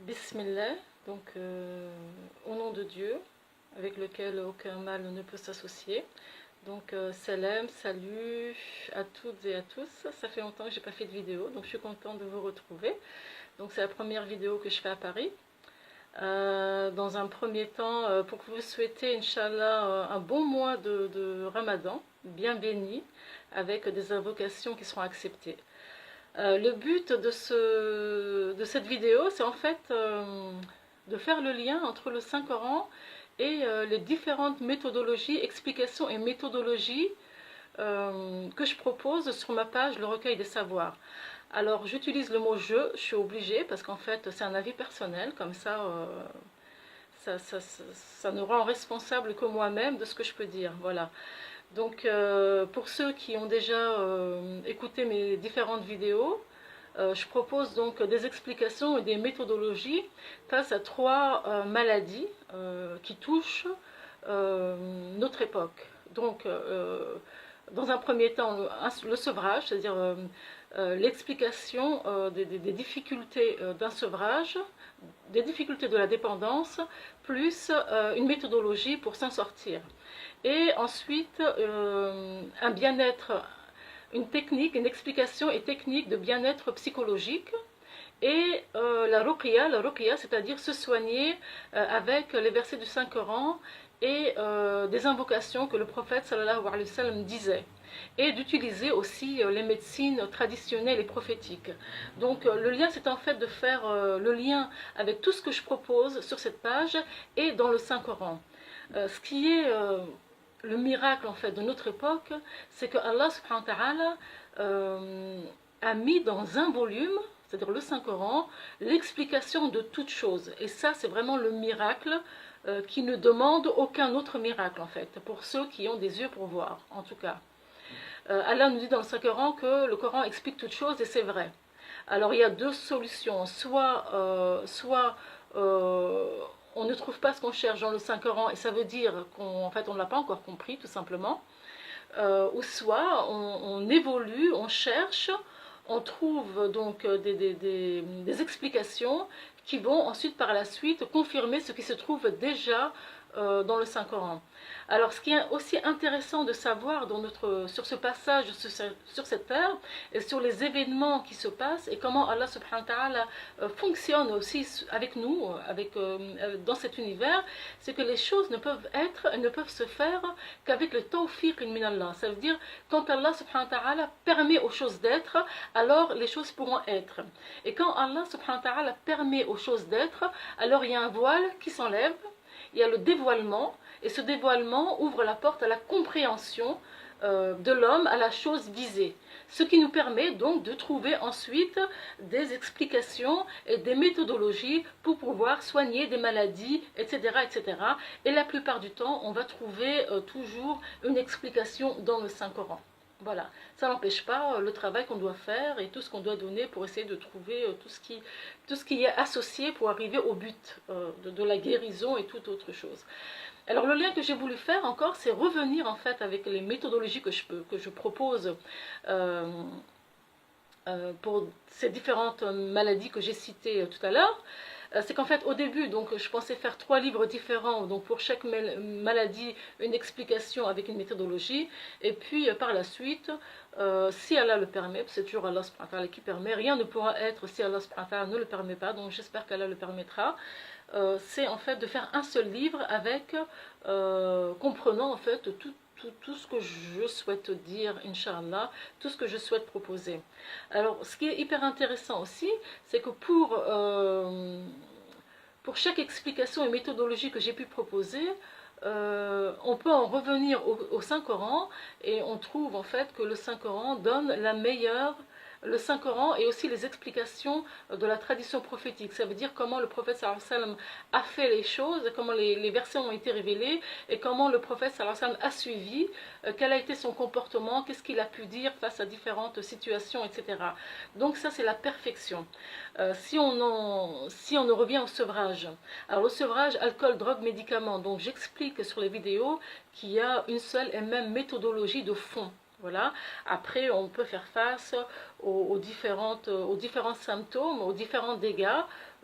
Bismillah, donc au nom de Dieu, avec lequel aucun mal ne peut s'associer. Donc salam, salut à toutes et à tous. Ça fait longtemps que j'ai pas fait de vidéo, donc je suis contente de vous retrouver. Donc c'est la première vidéo que je fais à Paris. Dans un premier temps, pour vous souhaiter, Inch'Allah, un bon mois de Ramadan, bien béni, avec des invocations qui seront acceptées. Le but de cette vidéo, c'est en fait de faire le lien entre le Saint-Coran et les différentes méthodologies, explications et méthodologies que je propose sur ma page Le Recueil des Savoirs. Alors j'utilise le mot « je », je suis obligée parce qu'en fait c'est un avis personnel, comme ça, ça ne rend responsable que moi-même de ce que je peux dire, voilà. Donc pour ceux qui ont déjà écouté mes différentes vidéos, je propose donc des explications et des méthodologies face à trois maladies qui touchent notre époque. Donc dans un premier temps le sevrage, c'est-à-dire l'explication des difficultés d'un sevrage, des difficultés de la dépendance, plus une méthodologie pour s'en sortir. Et ensuite, un bien-être, une technique, une explication et technique de bien-être psychologique. Et la ruqya, c'est-à-dire se soigner avec les versets du Saint-Coran et des invocations que le prophète sallallahu alayhi wa sallam disait. Et d'utiliser aussi les médecines traditionnelles et prophétiques. Donc le lien, c'est en fait de faire le lien avec tout ce que je propose sur cette page et dans le Saint-Coran. Ce qui est le miracle en fait de notre époque, c'est que Allah subhanahu wa ta'ala a mis dans un volume, c'est-à-dire le Saint-Coran, l'explication de toute chose. Et ça, c'est vraiment le miracle qui ne demande aucun autre miracle en fait, pour ceux qui ont des yeux pour voir, en tout cas. Allah nous dit dans le Saint-Coran que le Coran explique toute chose et c'est vrai. Alors il y a deux solutions, soit on ne trouve pas ce qu'on cherche dans le Saint-Coran et ça veut dire qu'en fait on ne l'a pas encore compris tout simplement, ou soit on évolue, on cherche, on trouve donc des explications qui vont ensuite par la suite confirmer ce qui se trouve déjà dans le Saint-Coran. Alors ce qui est aussi intéressant de savoir sur ce passage, sur cette terre, et sur les événements qui se passent, et comment Allah subhanahu wa ta'ala fonctionne aussi avec nous, dans cet univers, c'est que les choses ne peuvent se faire qu'avec le tawfiq min Allah. Ça veut dire, quand Allah subhanahu wa ta'ala permet aux choses d'être, alors les choses pourront être. Et quand Allah subhanahu wa ta'ala permet aux choses d'être, alors il y a un voile qui s'enlève, il y a le dévoilement, et ce dévoilement ouvre la porte à la compréhension de l'homme, à la chose visée. Ce qui nous permet donc de trouver ensuite des explications et des méthodologies pour pouvoir soigner des maladies, etc. etc. Et la plupart du temps, on va trouver toujours une explication dans le Saint-Coran. Voilà, ça n'empêche pas le travail qu'on doit faire et tout ce qu'on doit donner pour essayer de trouver tout ce qui est associé pour arriver au but de la guérison et toute autre chose. Alors le lien que j'ai voulu faire encore, c'est revenir en fait avec les méthodologies que je propose pour ces différentes maladies que j'ai citées tout à l'heure. C'est qu'en fait au début donc je pensais faire 3 livres différents, donc pour chaque maladie une explication avec une méthodologie, et puis par la suite si Allah le permet, c'est toujours Allah subhanahu wa ta'ala qui permet, rien ne pourra être si Allah subhanahu wa ta'ala ne le permet pas, donc j'espère qu'Allah le permettra. C'est en fait de faire un seul livre avec comprenant en fait tout ce que je souhaite dire, Inch'Allah, tout ce que je souhaite proposer. Alors, ce qui est hyper intéressant aussi, c'est que pour chaque explication et méthodologie que j'ai pu proposer, on peut en revenir au Saint-Coran, et on trouve en fait que le Saint-Coran donne la meilleure, le Saint-Coran et aussi les explications de la tradition prophétique. Ça veut dire comment le prophète sallallahu alayhi wa sallam a fait les choses, comment les versets ont été révélés, et comment le prophète sallallahu alayhi wa sallam a suivi, quel a été son comportement, qu'est-ce qu'il a pu dire face à différentes situations, etc. Donc ça c'est la perfection. Si on en revient au sevrage, alors le sevrage, alcool, drogue, médicaments, donc j'explique sur les vidéos qu'il y a une seule et même méthodologie de fond. Voilà. Après, on peut faire face aux différents symptômes, aux différents dégâts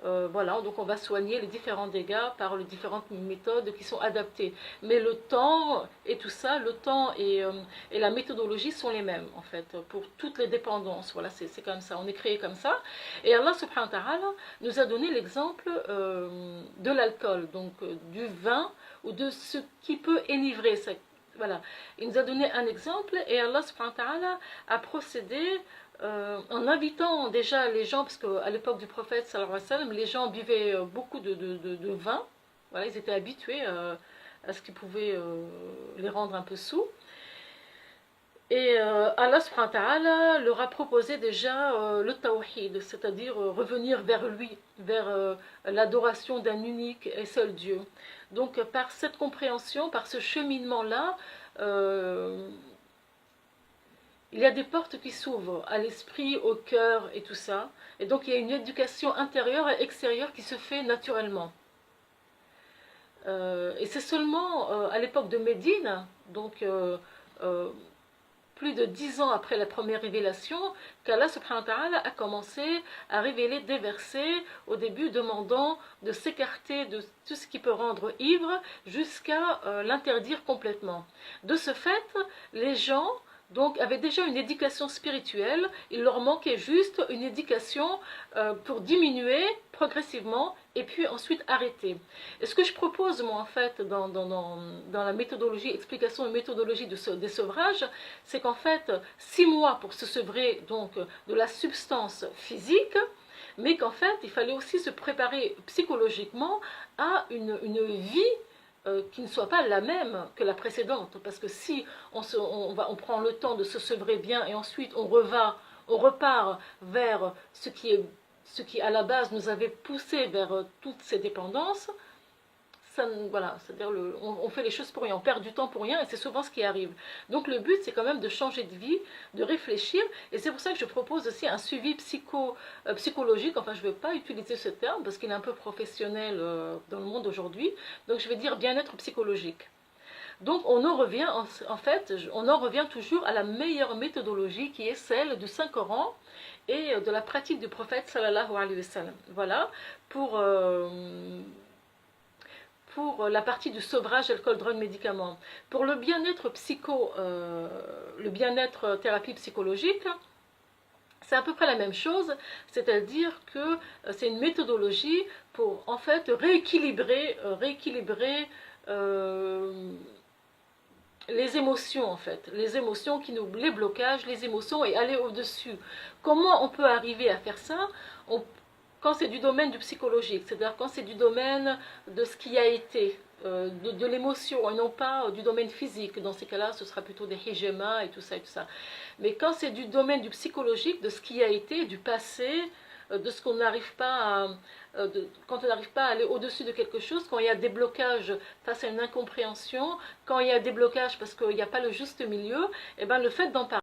Voilà, donc on va soigner les différents dégâts par les différentes méthodes qui sont adaptées. Mais le temps et tout ça, le temps et la méthodologie sont les mêmes en fait, pour toutes les dépendances. Voilà, c'est comme ça, on est créé comme ça. Et Allah subhanahu wa ta'ala nous a donné l'exemple de l'alcool, donc du vin ou de ce qui peut enivrer. Voilà, il nous a donné un exemple et Allah subhanahu wa ta'ala a procédé en invitant déjà les gens, parce qu'à l'époque du prophète sallallahu alayhi wa sallam, les gens buvaient beaucoup de vin, voilà, ils étaient habitués à ce qui pouvait les rendre un peu saouls. Et Allah subhanahu wa ta'ala leur a proposé déjà le tawhid, c'est-à-dire revenir vers lui, vers l'adoration d'un unique et seul Dieu. Donc par cette compréhension, par ce cheminement-là, il y a des portes qui s'ouvrent à l'esprit, au cœur et tout ça. Et donc il y a une éducation intérieure et extérieure qui se fait naturellement. Et c'est seulement à l'époque de Médine, donc plus de 10 ans après la première révélation, qu'Allah subhanahu wa ta'ala a commencé à révéler des versets, au début demandant de s'écarter de tout ce qui peut rendre ivre, jusqu'à l'interdire complètement. De ce fait, les gens donc avaient déjà une éducation spirituelle, il leur manquait juste une éducation pour diminuer progressivement et puis ensuite arrêter. Et ce que je propose moi en fait dans la méthodologie, explication et méthodologie des sevrages, c'est qu'en fait 6 mois pour se sevrer donc de la substance physique, mais qu'en fait il fallait aussi se préparer psychologiquement à une vie qui ne soit pas la même que la précédente, parce que si on prend le temps de se sevrer bien et ensuite on repart vers ce qui à la base nous avait poussé vers toutes ces dépendances, voilà, c'est-à-dire on fait les choses pour rien, on perd du temps pour rien et c'est souvent ce qui arrive. Donc le but c'est quand même de changer de vie, de réfléchir, et c'est pour ça que je propose aussi un suivi psychologique. Enfin je ne veux pas utiliser ce terme parce qu'il est un peu professionnel dans le monde aujourd'hui, donc je vais dire bien-être psychologique. Donc on en revient en fait, on en revient toujours à la meilleure méthodologie qui est celle du Saint-Coran et de la pratique du prophète sallallahu alayhi wa sallam. Voilà, pour la partie du sevrage alcool, drogue, médicaments. Pour le bien-être le bien-être thérapie psychologique, c'est à peu près la même chose, c'est-à-dire que c'est une méthodologie pour en fait rééquilibrer les émotions en fait, les émotions les blocages, les émotions et aller au-dessus. Comment on peut arriver à faire ça? Quand c'est du domaine du psychologique, c'est-à-dire quand c'est du domaine de ce qui a été, de l'émotion, et non pas du domaine physique. Dans ces cas-là, ce sera plutôt des hijama et tout ça et tout ça. Mais quand c'est du domaine du psychologique, de ce qui a été, du passé, de ce qu'on n'arrive pas quand on n'arrive pas à aller au-dessus de quelque chose, quand il y a des blocages face à une incompréhension, quand il y a des blocages parce qu'il n'y a pas le juste milieu, et ben le fait d'en parler